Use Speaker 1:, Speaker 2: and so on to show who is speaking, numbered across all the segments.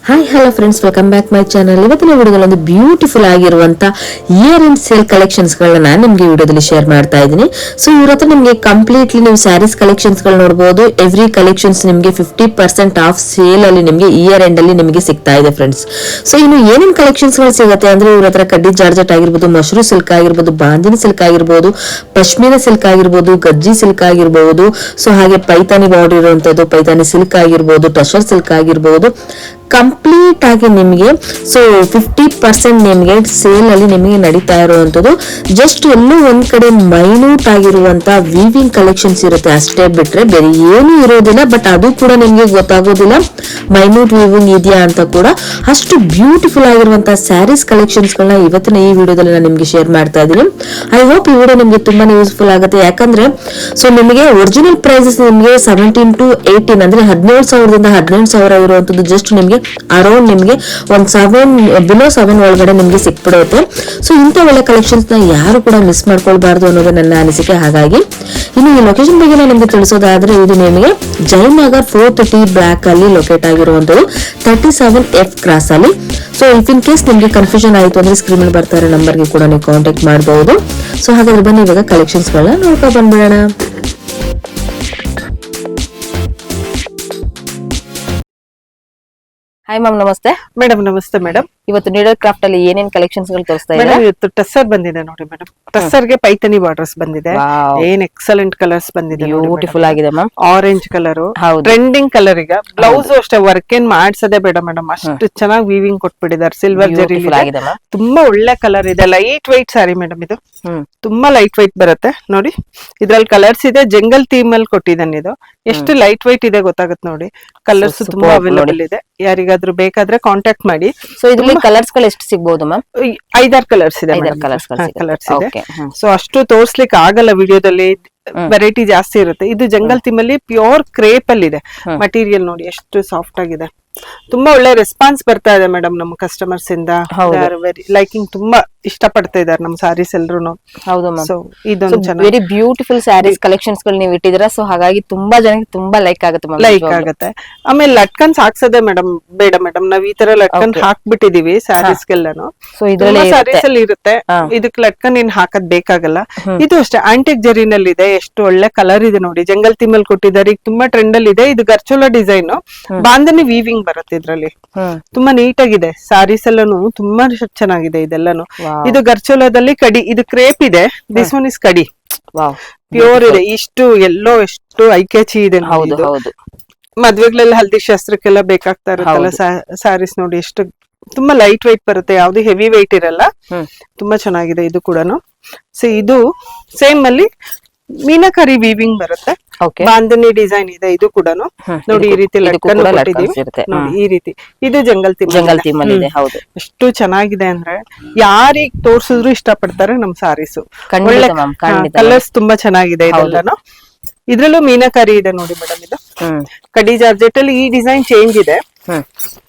Speaker 1: Hi hello friends, welcome back my channel. ಇವತ್ತಿನ ವಿಡಿಯೋದಲ್ಲಿ ಒಂದು ಬ್ಯೂಟಿಫುಲ್ ಆಗಿರುವಂತ ಇಯರ್ ಅಂಡ್ ಸೇಲ್ ಕಲೆಕ್ಷನ್ಸ್ ಗಳನ್ನ ನಾನು ನಿಮ್ಗೆ ವಿಡಿಯೋದಲ್ಲಿ ಶೇರ್ ಮಾಡ್ತಾ ಇದ್ದೀನಿ. ಸೊ ಇವ್ರ ಹತ್ರ ನಿಮ್ಗೆ ಕಂಪ್ಲೀಟ್ಲಿ ನೀವು ಸ್ಯಾರೀಸ್ ಕಲೆಕ್ಷನ್ಸ್ ಗಳು ನೋಡಬಹುದು. ಎವ್ರಿ ಕಲೆಕ್ಷನ್ಸ್ ನಿಮ್ಗೆ 50% ಆಫ್ ಸೇಲ್ ಅಲ್ಲಿ ನಿಮ್ಗೆ ಇಯರ್ ಎಂಡ್ ಅಲ್ಲಿ ನಿಮಗೆ ಸಿಗ್ತಾ ಇದೆ ಫ್ರೆಂಡ್ಸ್. ಸೊ ಇನ್ನು ಏನೇನ್ ಕಲೆಕ್ಷನ್ಸ್ ಗಳು ಸಿಗುತ್ತೆ ಅಂದ್ರೆ ಇವ್ರ ಹತ್ರ ಕಡ್ಡಿ ಜಾರ್ಜೆಟ್ ಆಗಿರ್ಬೋದು, ಮಶ್ರೂ ಸಿಲ್ಕ್ ಆಗಿರ್ಬೋದು, ಬಾಂದಿನಿ ಸಿಲ್ಕ್ ಆಗಿರ್ಬೋದು, ಪಶ್ಮೀನ ಸಿಲ್ಕ್ ಆಗಿರ್ಬೋದು, ಗಜ್ಜಿ ಸಿಲ್ಕ್ ಆಗಿರ್ಬೋದು, ಸೊ ಹಾಗೆ ಪೈತಾನಿ ಬಾರ್ಡರ್ ಇರುವಂತದ್ದು ಪೈತಾನಿ ಸಿಲ್ಕ್ ಆಗಿರ್ಬೋದು, ಟಸರ್ ಸಿಲ್ಕ್ ಆಗಿರ್ಬೋದು, ಕಂಪ್ಲೀಟ್ ಆಗಿ ನಿಮಗೆ ಸೊ 50% ನಿಮಗೆ ಸೇಲ್ ಅಲ್ಲಿ ನಿಮಗೆ ನಡೀತಾ ಇರುವಂತದ್ದು. ಜಸ್ಟ್ ಎಲ್ಲೂ ಒಂದ್ ಕಡೆ ಮೈನ್ಯೂಟ್ ಆಗಿರುವಂತ ವೀವಿಂಗ್ ಕಲೆಕ್ಷನ್ಸ್ ಇರುತ್ತೆ ಅಷ್ಟೇ, ಬಿಟ್ರೆ ಬೇರೆ ಏನು ಇರೋದಿಲ್ಲ. ಬಟ್ ಅದು ಕೂಡ ನಿಮ್ಗೆ ಗೊತ್ತಾಗೋದಿಲ್ಲ ಮೈನ್ಯೂಟ್ ವೀವಿಂಗ್ ಇದೆಯಾ ಅಂತ ಕೂಡ. ಅಷ್ಟು ಬ್ಯೂಟಿಫುಲ್ ಆಗಿರುವಂತಹ ಸ್ಯಾರೀಸ್ ಕಲೆಕ್ಷನ್ಸ್ ಗಳನ್ನ ಇವತ್ತಿನ ಈ ವಿಡಿಯೋದಲ್ಲಿ ನಾನು ನಿಮ್ಗೆ ಶೇರ್ ಮಾಡ್ತಾ ಇದ್ದೀನಿ. ಐ ಹೋಪ್ ಈ ವಿಡಿಯೋ ನಿಮ್ಗೆ ತುಂಬಾನೇ ಯೂಸ್ಫುಲ್ ಆಗುತ್ತೆ. ಯಾಕಂದ್ರೆ ಸೊ ನಿಮಗೆ ಒರಿಜಿನಲ್ ಪ್ರೈಸಸ್ ನಿಮಗೆ 17 to 18 ಅಂದ್ರೆ 17,000ದಿಂದ 18,000 ಇರುವಂತದ್ದು ಜಸ್ಟ್ ನಿಮ್ಗೆ ಅರೌಂಡ್ ನಿಮ್ಗೆ ಒಂದ್ 7 ಬಿಲೋ 7 ಒಳಗಡೆ ನಿಮ್ಗೆ ಸಿಕ್ಬಿಡುತ್ತೆ. ಸೊ ಇಂಥ ಒಳ್ಳೆ ಕಲೆಕ್ಷನ್ಸ್ ನ ಯಾರು ಕೂಡ ಮಿಸ್ ಮಾಡ್ಕೊಳ್ಬಾರ್ದು ಅನ್ನೋದು ನನ್ನ ಅನಿಸಿಕೆ. ಹಾಗಾಗಿ ಇನ್ನು ಈ ಲೊಕೇಶನ್ ಬಗ್ಗೆ ನಾನು ನಿಮ್ಗೆ ತಿಳಿಸೋದಾದ್ರೆ ಇದು ನಿಮಗೆ ಜಯನಗರ್ 430 ಬ್ಲಾಕ್ ಅಲ್ಲಿ ಲೊಕೇಟ್ ಆಗಿರುವಂತದ್ದು 37F ಕ್ರಾಸ್ ಅಲ್ಲಿ. ಸೊ ಇಫ್ ಇನ್ ಕೇಸ್ ನಿಮ್ಗೆ ಕನ್ಫ್ಯೂಷನ್ ಆಯ್ತು ಅಂದ್ರೆ ಸ್ಕ್ರೀನ್ ಮೇಲೆ ಬರ್ತಾ ಇರೋ ನಂಬರ್ಗೆ ಕೂಡ ನೀವು ಕಾಂಟ್ಯಾಕ್ಟ್ ಮಾಡಬಹುದು. ಸೊ ಹಾಗಾದ್ರೆ ಬನ್ನಿ ಇವಾಗ ಕಲೆಕ್ಷನ್ಸ್ ಗಳನ್ನ ನೋಡ್ಕೊ ಬಂದ್ಬಿಡೋಣ.
Speaker 2: ಹಾಯ್ ಮ್ಯಾಮ್, ನಮಸ್ತೆ.
Speaker 3: ಮೇಡಮ್ ನಮಸ್ತೆ ಮೇಡಮ್.
Speaker 2: ಇವತ್ತು ನೀಡಲ್ ಕ್ರಾಫ್ಟ್ ಅಲ್ಲಿ ಏನೇನ್ ಕಲೆಕ್ಷನ್ಸ್ ಗಳು ತೋರಿಸ್ತಾ ಇದ್ದಾರೆ?
Speaker 3: ಇವತ್ತು ಟಸ್ಸರ್ ಬಂದಿದೆ ನೋಡಿ ಮೇಡಮ್. ಟಸ್ಸರ್ ಗೆ ಪೈತನಿ ಬಾರ್ಡರ್ಸ್ ಬಂದಿದೆ. ಏನ್ ಎಕ್ಸಲೆಂಟ್ ಕಲರ್ಸ್ ಬಂದಿದೆ,
Speaker 2: ಬ್ಯೂಟಿಫುಲ್ ಆಗಿದೆ ಮ್ಯಾಮ್.
Speaker 3: ಆರೆಂಜ್ ಕಲರ್
Speaker 2: ಹೌದು.
Speaker 3: Trending colour. ಈಗ ಬ್ಲೌಸ್ ಅಷ್ಟೇ ವರ್ಕ್ ಏನ್ ಮಾಡ್ಸದೆ ಬೇಡ ಮೇಡಮ್, ಅಷ್ಟು ಚೆನ್ನಾಗಿ ವೀವಿಂಗ್ ಕೊಟ್ಬಿಟ್ಟಿದ್ದಾರೆ. ಸಿಲ್ವರ್ ಜರಿ
Speaker 2: ಆಗಿದೆ ಮ್ಯಾಮ್.
Speaker 3: ತುಂಬಾ ಒಳ್ಳೆ ಕಲರ್ ಇದೆ. ಲೈಟ್ ವೈಟ್ ಸಾರಿ ಮೇಡಮ್ ಇದು. ತುಂಬಾ ಲೈಟ್ ವೈಟ್ ಬರುತ್ತೆ ನೋಡಿ. ಇದ್ರಲ್ಲಿ ಕಲರ್ಸ್ ಇದೆ. ಜಂಗಲ್ ಥೀಮ್ ಅಲ್ಲಿ ಕೊಟ್ಟಿದ್ದಾನೆ. ಇದು ಎಷ್ಟು ಲೈಟ್ ವೈಟ್ ಇದೆ ಗೊತ್ತಾಗುತ್ತೆ ನೋಡಿ. ಕಲರ್ಸ್ ತುಂಬಾ ಅವೈಲೇಬಲ್ ಇದೆ. ಯಾರಿಗಾದ್ರೂ ಬೇಕಾದ್ರೆ ಕಾಂಟ್ಯಾಕ್ಟ್ ಮಾಡಿ.
Speaker 2: ಸೊ ಇದ್ರಲ್ಲಿ ಕಲರ್ಸ್ ಗಳು ಎಷ್ಟು ಸಿಗಬಹುದು ಮ್ಯಾಮ್?
Speaker 3: 5-6 ಕಲರ್ಸ್ ಇದೆ.
Speaker 2: ಕಲರ್ಸ್
Speaker 3: ಇದೆ. ಸೊ ಅಷ್ಟು ತೋರ್ಸ್ಲಿಕ್ಕೆ ಆಗಲ್ಲ ವಿಡಿಯೋದಲ್ಲಿ, ವೆರೈಟಿ ಜಾಸ್ತಿ ಇರುತ್ತೆ. ಇದು ಜಂಗಲ್ ಥೀಮ್ ಅಲ್ಲಿ ಪ್ಯೂರ್ ಕ್ರೇಪ್ ಅಲ್ಲಿ ಇದೆ. ಮಟೀರಿಯಲ್ ನೋಡಿ ಎಷ್ಟು ಸಾಫ್ಟ್ ಆಗಿದೆ. ತುಂಬಾ ಒಳ್ಳೆ ರೆಸ್ಪಾನ್ಸ್ ಬರ್ತಾ ಇದೆ ಮೇಡಮ್ ನಮ್ಮ ಕಸ್ಟಮರ್ಸ್ ಇಂದ. ವೆರಿ ಲೈಕಿಂಗ್, ತುಂಬಾ ಇಷ್ಟ ಪಡ್ತಾ ಇದಾರೆ ನಮ್ಮ ಸಾರೀಸ್ ಎಲ್ರು.
Speaker 2: ಹೌದು ಮ್ಯಾಮ್.
Speaker 3: ಸೊ ಇದೊಂದು
Speaker 2: ವೆರಿ ಬ್ಯೂಟಿಫುಲ್ ಸ್ಯಾರೀಸ್ ಕಲೆಕ್ಷನ್ಸ್ ಗಳು ನೀವು ಇಟ್ಟಿದ್ದೀರಾ. ಸೊ ಹಾಗಾಗಿ ತುಂಬಾ ಜನಕ್ಕೆ ತುಂಬಾ ಲೈಕ್ ಆಗುತ್ತೆ ಮ್ಯಾಮ್.
Speaker 3: ಲೈಕ್ ಆಗುತ್ತೆ. ಆಮೇಲೆ ಲಟ್ಕನ್ಸ್ ಹಾಕ್ಸದೆ ಮೇಡಮ್ ಬೇಡ ಮೇಡಮ್, ನಾವ್ ಈ ತರ ಲಟ್ಕನ್ ಹಾಕ್ಬಿಟ್ಟಿದೀವಿ ಸ್ಯಾರೀಸ್ ಗೆಲ್ಲಾನು.
Speaker 2: ಸೊ ಇದರಲ್ಲಿ
Speaker 3: ಸ್ಯಾರೀಸ್ ಅಲ್ಲಿ ಇರುತ್ತೆ. ಇದಕ್ ಲಟ್ಕನ್ ಏನ್ ಹಾಕದ್ ಬೇಕಾಗಲ್ಲ. ಇದು ಅಷ್ಟೇ ಆಂಟಿಕ್ ಜರಿನಲ್ಲಿ ಇದೆ. ಎಷ್ಟು ಒಳ್ಳೆ ಕಲರ್ ಇದೆ ನೋಡಿ. ಜಂಗಲ್ ಥೀಮ್ ಅಲ್ಲಿ ಕೊಟ್ಟಿದ್ದಾರೆ. ಈಗ ತುಂಬಾ ಟ್ರೆಂಡ್ ಅಲ್ಲಿ ಇದೆ. ಇದು ಗರ್ಚೋಲ ಡಿಸೈನ್, ಬಾಂಧನಿ ವೀವಿಂಗ್ ಬರುತ್ತೆ ಇದ್ರಲ್ಲಿ. ತುಂಬಾ ನೀಟ್ ಆಗಿದೆ. ಸಾರೀಸ್ ಎಲ್ಲಾನು ತುಂಬಾ ಚೆನ್ನಾಗಿದೆ ಇದೆಲ್ಲಾನು. ಇದು ಗರ್ಚೋಲದಲ್ಲಿ ಕಡಿ, ಇದು ಕ್ರೇಪ್ ಇದೆ. ದಿಸ್ ಒನ್ ಇಸ್ ಕಡಿ, ಪ್ಯೂರ್ ಇದೆ. ಇಷ್ಟು ಎಲ್ಲೋ ಎಷ್ಟು ಐಕ್ಯಾಚಿ ಇದೆ.
Speaker 2: ಹೌದು ಹೌದು.
Speaker 3: ಮದ್ವೆಗಳಲ್ಲಿ ಹಲ್ದಿ ಶಾಸ್ತ್ರಕ್ಕೆಲ್ಲ ಬೇಕಾಗ್ತಾ ಇರುತ್ತಲ್ಲ ಸಾರೀಸ್ ನೋಡಿ. ಎಷ್ಟು ತುಂಬಾ ಲೈಟ್ ವೈಟ್ ಬರುತ್ತೆ. ಯಾವ್ದು ಹೆವಿ ವೈಟ್ ಇರಲ್ಲ. ತುಂಬಾ ಚೆನ್ನಾಗಿದೆ ಇದು ಕೂಡ. ಸೊ ಇದು ಸೇಮ್ ಅಲ್ಲಿ ಮೀನಾಕರಿ ವೀವಿಂಗ್ ಬರುತ್ತೆ. ಬಾಂಧನಿ ಡಿಸೈನ್ ಇದೆ. ಇದು ಕೂಡ ನೋಡಿ ಈ ರೀತಿ ಲಟ್ಕನ್ ಕೊಟ್ಟಿದೀವಿ ನೋಡಿ. ಈ ರೀತಿ ಇದು ಜಂಗಲ್ ಥೀಮ್ ಅಲ್ಲಿ ಇದೆ. ಹೌದು. ಎಷ್ಟು ಚೆನ್ನಾಗಿದೆ ಅಂದ್ರೆ ಯಾರಿಗ್ ತೋರ್ಸಿದ್ರು ಇಷ್ಟ ಪಡ್ತಾರೆ ನಮ್ ಸಾರೀಸು. ಒಳ್ಳೆ ಕಲರ್ಸ್ ತುಂಬಾ ಚೆನ್ನಾಗಿದೆ ಇದೆಲ್ಲಾನು. ಇದ್ರಲ್ಲೂ ಮೀನಾಕರಿ ಇದೆ ನೋಡಿ ಮೇಡಮ್. ಇದು ಕಡಿ ಜಾರ್ಜೆಟ್ ಅಲ್ಲಿ ಈ ಡಿಸೈನ್ ಚೇಂಜ್ ಇದೆ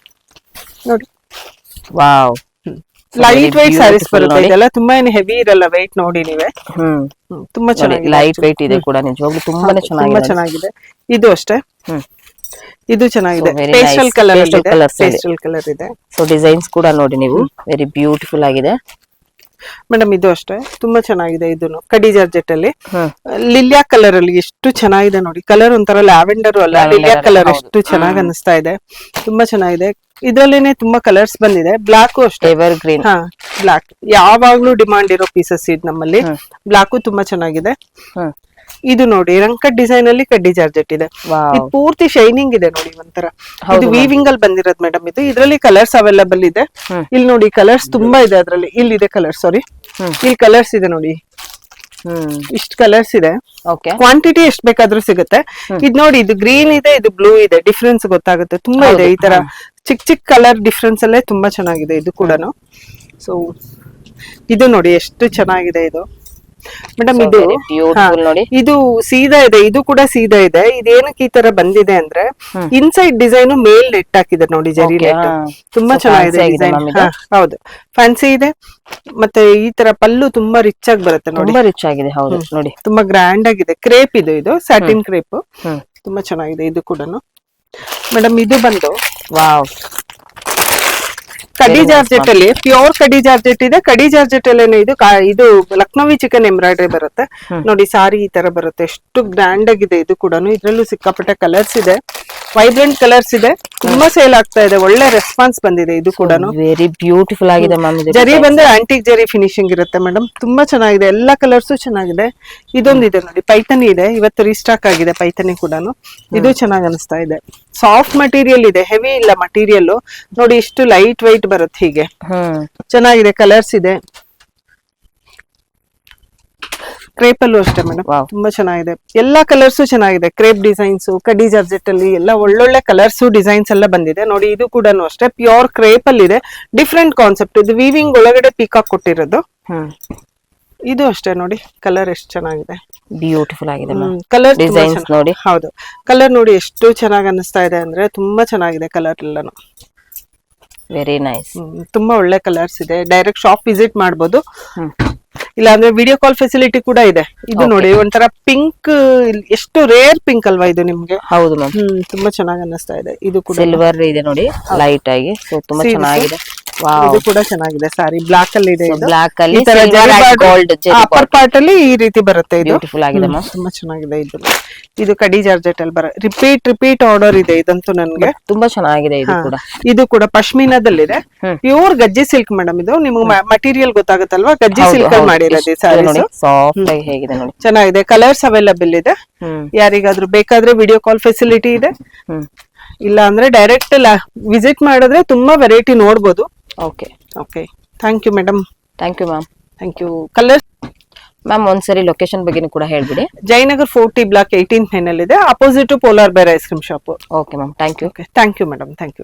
Speaker 3: ನೋಡಿ.
Speaker 2: ವಾವ್,
Speaker 3: ಲೈಟ್ ವೈಟ್ ಸ್ಯಾರೀಸ್ ಬರುತ್ತೆ. ಇದೆಲ್ಲ ತುಂಬಾ ಏನು ಹೆವಿ ಇರಲ್ಲ. ವೈಟ್ ನೋಡಿ ನೀವೇ. ತುಂಬಾ ಚೆನ್ನಾಗಿ
Speaker 2: ಲೈಟ್ ವೈಟ್ ಇದೆ ಕೂಡ. ನಿಜವಾಗ್ಲೂ ತುಂಬಾನೇ
Speaker 3: ಚೆನ್ನಾಗಿದೆ. ಇದು ಅಷ್ಟೇ. ಇದು ಚೆನ್ನಾಗಿದೆ. ಪೇಸ್ಟಲ್ ಕಲರ್ ಇದೆ.
Speaker 2: ಸೊ ಡಿಸೈನ್ಸ್ ಕೂಡ ನೋಡಿ ನೀವು, ವೆರಿ ಬ್ಯೂಟಿಫುಲ್ ಆಗಿದೆ
Speaker 3: ಮೇಡಮ್. ಇದು ಅಷ್ಟೇ ತುಂಬಾ ಚೆನ್ನಾಗಿದೆ. ಇದನ್ನು ಕಡಿ ಜಾರ್ಜೆಟ್ ಅಲ್ಲಿ ಲಿಲಿಯಾ ಕಲರ್ ಅಲ್ಲಿ ಎಷ್ಟು ಚೆನ್ನಾಗಿದೆ ನೋಡಿ. ಕಲರ್ ಒಂಥರ ಲ್ಯಾವೆಂಡರ್ ಅಲ್ಲ, ಲಿಲಿಯಾ ಕಲರ್ ಎಷ್ಟು ಚೆನ್ನಾಗಿ ಅನಿಸ್ತಾ ಇದೆ. ತುಂಬಾ ಚೆನ್ನಾಗಿದೆ. ಇದ್ರಲ್ಲೇನೆ ತುಂಬಾ ಕಲರ್ಸ್ ಬಂದಿದೆ. ಬ್ಲಾಕ್ ಅಷ್ಟೇ, ಎವರ್ ಗ್ರೀನ್. ಬ್ಲಾಕ್ ಯಾವಾಗ್ಲೂ ಡಿಮಾಂಡ್ ಇರೋ ಪೀಸಸ್ ಇದು ನಮ್ಮಲ್ಲಿ. ಬ್ಲಾಕ್ ತುಂಬಾ ಚೆನ್ನಾಗಿದೆ. ಇದು ನೋಡಿ ರಂಕಟ್ ಡಿಸೈನ್ ಅಲ್ಲಿ ಕಡ್ಡಿ ಜಾರ್ಜೆಟ್ ಇದೆ. ಇದು ಪೂರ್ತಿ ಶೈನಿಂಗ್ ಇದೆ ನೋಡಿ ಒಂಥರ. ಇದು ವೀವಿಂಗ್ ಅಲ್ಲಿ ಬಂದಿರೋದು ಮೇಡಮ್. ಇದು ಇದ್ರಲ್ಲಿ ಕಲರ್ಸ್ ಅವೈಲಬಲ್ ಇದೆ. ಇಲ್ಲಿ ನೋಡಿ ಕಲರ್ಸ್ ತುಂಬಾ ಇದೆ ಅದ್ರಲ್ಲಿ. ಇಲ್ಲಿ ಇದೆ ಕಲರ್, ಸಾರಿ ಇಲ್ಲಿ ಕಲರ್ಸ್ ಇದೆ ನೋಡಿ. ಇಷ್ಟು ಕಲರ್ಸ್ ಇದೆ. ಕ್ವಾಂಟಿಟಿ ಎಷ್ಟು ಬೇಕಾದ್ರೂ ಸಿಗುತ್ತೆ. ಇದು ನೋಡಿ, ಇದು ಗ್ರೀನ್ ಇದೆ, ಇದು ಬ್ಲೂ ಇದೆ. ಡಿಫ್ರೆನ್ಸ್ ಗೊತ್ತಾಗುತ್ತೆ. ತುಂಬಾ ಇದೆ ಈ ತರ ಚಿಕ್ಕ ಚಿಕ್ಕ ಕಲರ್ ಡಿಫ್ರೆನ್ಸ್ ಅಲ್ಲೇ ತುಂಬಾ ಚೆನ್ನಾಗಿದೆ ಇದು ಕೂಡ. ಸೊ ಇದು ನೋಡಿ ಎಷ್ಟು ಚೆನ್ನಾಗಿದೆ ಇದು ಮೇಡಮ್. ಇದು ಸೀದಾ ಇದೆ. ಇದು ಕೂಡ ಸೀದಾ ಇದೆ. ಇದೇನಕ್ಕೆ ಈ ತರ ಬಂದಿದೆ ಅಂದ್ರೆ ಇನ್ಸೈಡ್ ಡಿಸೈನ್ ಮೇಲ್ ನೆಟ್ ಹಾಕಿದೆ ನೋಡಿ, ಜರಿ ನೆಟ್. ತುಂಬಾ ಚೆನ್ನಾಗಿದೆ ಡಿಸೈನ್. ಹೌದು, ಫ್ಯಾನ್ಸಿ ಇದೆ. ಮತ್ತೆ ಈ ತರ ಪಲ್ಲು ತುಂಬಾ ರಿಚ್ ಆಗಿ ಬರುತ್ತೆ ನೋಡಿ.
Speaker 2: ತುಂಬಾ ರಿಚ್ ಆಗಿದೆ. ಹೌದು ನೋಡಿ,
Speaker 3: ತುಂಬಾ ಗ್ರ್ಯಾಂಡ್ ಆಗಿದೆ. ಕ್ರೇಪ್ ಇದು ಸ್ಯಾಟಿನ್ ಕ್ರೇಪ್. ತುಂಬಾ ಚೆನ್ನಾಗಿದೆ ಇದು ಕೂಡ ಮೇಡಮ್. ಇದು ಬಂದು
Speaker 2: ವಾವ್,
Speaker 3: ಕಡಿ ಜಾರ್ಜೆಟ್ ಅಲ್ಲಿ ಪ್ಯೂರ್ ಕಡಿ ಜಾರ್ಜೆಟ್ ಇದೆ. ಕಡಿ ಜಾರ್ಜೆಟ್ ಅಲ್ಲೇನೆ ಇದು ಲಕ್ನೋವಿ ಚಿಕನ್ ಎಂಬ್ರಾಯ್ಡ್ರಿ ಬರುತ್ತೆ ನೋಡಿ. ಸಾರಿ ಈ ತರ ಬರುತ್ತೆ, ಎಷ್ಟು ಗ್ರ್ಯಾಂಡ್ ಆಗಿದೆ ಇದು ಕೂಡ. ಇದ್ರಲ್ಲೂ ಸಿಕ್ಕಾಪಟ್ಟೆ ಕಲರ್ಸ್ ಇದೆ, ವೈಬ್ರೆಂಟ್ ಕಲರ್ಸ್ ಇದೆ, ತುಂಬಾ ಸೇಲ್ ಆಗ್ತಾ ಇದೆ, ಒಳ್ಳೆ ರೆಸ್ಪಾನ್ಸ್ ಬಂದಿದೆ ಇದು ಕೂಡ.
Speaker 2: ವೆರಿ ಬ್ಯೂಟಿಫುಲ್ ಆಗಿದೆ ಮ್ಯಾಮ್.
Speaker 3: ಜರಿ ಬಂದ್ರೆ ಆಂಟಿಕ್ ಜರಿ ಫಿನಿಶಿಂಗ್ ಇರುತ್ತೆ ಮೇಡಮ್, ತುಂಬಾ ಚೆನ್ನಾಗಿದೆ, ಎಲ್ಲಾ ಕಲರ್ಸ್ ಚೆನ್ನಾಗಿದೆ. ಇದೊಂದಿದೆ ನೋಡಿ, ಪೈಥನಿ ಇದೆ, ಇವತ್ತು ರೀಸ್ಟಾಕ್ ಆಗಿದೆ ಪೈಥನಿ ಕೂಡ. ಇದು ಚೆನ್ನಾಗಿ ಅನಿಸ್ತಾ ಇದೆ, ಸಾಫ್ಟ್ ಮಟೀರಿಯಲ್ ಇದೆ, ಹೆವಿ ಇಲ್ಲ ಮಟೀರಿಯಲ್ ನೋಡಿ, ಇಷ್ಟು ಲೈಟ್ ವೈಟ್ ಬರುತ್ತೆ ಹೀಗೆ. ಚೆನ್ನಾಗಿದೆ, ಕಲರ್ಸ್ ಇದೆ. ಕ್ರೇಪ್ ಅಲ್ಲೂ ಅಷ್ಟೇ ಮೇಡಮ್, ತುಂಬಾ ಚೆನ್ನಾಗಿದೆ, ಎಲ್ಲಾ ಕಲರ್ಸ್ ಚೆನ್ನಾಗಿದೆ. ಕ್ರೇಪ್ ಡಿಸೈನ್ಸ್, ಕಡಿ ಜಾರ್ಜೆಟ್ ಅಲ್ಲಿ ಎಲ್ಲ ಒಳ್ಳೊಳ್ಳೆ ಕಲರ್ಸ್ ಡಿಸೈನ್ಸ್ ಎಲ್ಲ ಬಂದಿದೆ ನೋಡಿ. ಇದು ಕೂಡ ಅಷ್ಟೇ ಪ್ಯೂರ್ ಕ್ರೇಪ್ ಅಲ್ಲಿ ಇದೆ, ಡಿಫ್ರೆಂಟ್ ಕಾನ್ಸೆಪ್ಟ್. ಇದು ವೀವಿಂಗ್ ಒಳಗಡೆ ಪೀಕಾಕ್ ಕೊಟ್ಟಿರೋದು. ಇದು ಅಷ್ಟೇ ನೋಡಿ, ಕಲರ್ ಎಷ್ಟು ಚೆನ್ನಾಗಿದೆ,
Speaker 2: ಬ್ಯೂಟಿಫುಲ್ ಆಗಿದೆ
Speaker 3: ಕಲರ್
Speaker 2: ಡಿಸೈನ್ಸ್ ನೋಡಿ.
Speaker 3: ಹೌದು, ಕಲರ್ ನೋಡಿ ಎಷ್ಟು ಚೆನ್ನಾಗಿ ಅನಿಸ್ತಾ ಇದೆ ಅಂದ್ರೆ, ತುಂಬಾ ಚೆನ್ನಾಗಿದೆ ಕಲರ್ ಎಲ್ಲಾನು.
Speaker 2: ವೆರಿ ನೈಸ್,
Speaker 3: ತುಂಬಾ ಒಳ್ಳೆ ಕಲರ್ಸ್ ಇದೆ. ಡೈರೆಕ್ಟ್ ಶಾಪ್ ವಿಸಿಟ್ ಮಾಡಬಹುದು, ಇಲ್ಲ ಅಂದ್ರೆ ವಿಡಿಯೋ ಕಾಲ್ ಫೆಸಿಲಿಟಿ ಕೂಡ ಇದೆ. ಇದು ನೋಡಿ ಒಂಥರ ಪಿಂಕ್, ಎಷ್ಟು ರೇರ್ ಪಿಂಕ್ ಅಲ್ವಾ ಇದು ನಿಮ್ಗೆ?
Speaker 2: ಹೌದು ಮ್ಯಾಮ್,
Speaker 3: ತುಂಬಾ ಚೆನ್ನಾಗಿ ಅನಿಸ್ತಾ ಇದೆ. ಇದು ಕೂಡ
Speaker 2: ಸಿಲ್ವರ್ ಇದೆ ನೋಡಿ, ಲೈಟ್ ಆಗಿ, ಸೊ ತುಂಬಾ ಚೆನ್ನಾಗಿದೆ.
Speaker 3: ಇದು ಕೂಡ ಚೆನ್ನಾಗಿದೆ. ಸಾರಿ ಬ್ಲಾಕ್ ಅಲ್ಲಿ ಇದೆ,
Speaker 2: ಬ್ಲಾಕ್ ಅಲ್ಲಿ ಗೋಲ್ಡ್
Speaker 3: ಅಪ್ಪರ್ ಪಾರ್ಟ್ ಅಲ್ಲಿ ಈ ರೀತಿ ಬರುತ್ತೆ. ಇದು
Speaker 2: ಬ್ಯೂಟಿಫುಲ್ ಆಗಿದೆ ಮ್ಯಾಮ್,
Speaker 3: ತುಂಬಾ ಚೆನ್ನಾಗಿದೆ. ಇದು ಕಡಿ ಜಾರ್ಜೆಟ್ ಅಲ್ಲಿ ರಿಪೀಟ್ ಆರ್ಡರ್ ಇದೆ ಇದಂತೂ ನನ್ಗೆ.
Speaker 2: ತುಂಬಾ ಚೆನ್ನಾಗಿದೆ ಇದು ಕೂಡ.
Speaker 3: ಇದು ಕೂಡ ಪಶ್ಮೀನದಲ್ಲಿದೆ, ಪ್ಯೂರ್ ಗಜ್ಜಿ ಸಿಲ್ಕ್ ಮೇಡಮ್. ಇದು ನಿಮ್ಗೆ ಮಟೀರಿಯಲ್ ಗೊತ್ತಾಗುತ್ತಲ್ವಾ, ಗಜ್ಜಿ ಸಿಲ್ಕ್ ಅಲ್ಲಿ ಮಾಡಿರೋದು ಸಾರೀಸ್.
Speaker 2: ಸಾಫ್ಟ್ ಆಗಿ ಹೇಗಿದೆ ನೋಡಿ,
Speaker 3: ಚೆನ್ನಾಗಿದೆ. ಕಲರ್ಸ್ ಅವೈಲಬಲ್ ಇದೆ, ಯಾರಿಗಾದ್ರೂ ಬೇಕಾದ್ರೆ ವಿಡಿಯೋ ಕಾಲ್ ಫೆಸಿಲಿಟಿ ಇದೆ, ಇಲ್ಲ ಅಂದ್ರೆ ಡೈರೆಕ್ಟ್ ವಿಸಿಟ್ ಮಾಡಿದ್ರೆ ತುಂಬಾ ವೆರೈಟಿ ನೋಡ್ಬೋದು.
Speaker 2: Okay
Speaker 3: okay, thank you madam.
Speaker 2: Thank you ma'am.
Speaker 3: Thank you. Colours
Speaker 2: ma'am ಒಂದ್ಸರಿ ಲೊಕೇಶನ್ ಬಗ್ಗೆ ಕೂಡ ಹೇಳ್ಬಿಡಿ.
Speaker 3: ಜಯನಗರ್ 40 ಬ್ಲಾಕ್ 18 ಇದೆ, opposite polar bear ice cream shop.
Speaker 2: Okay ma'am, thank you.
Speaker 3: Thank you madam, thank you.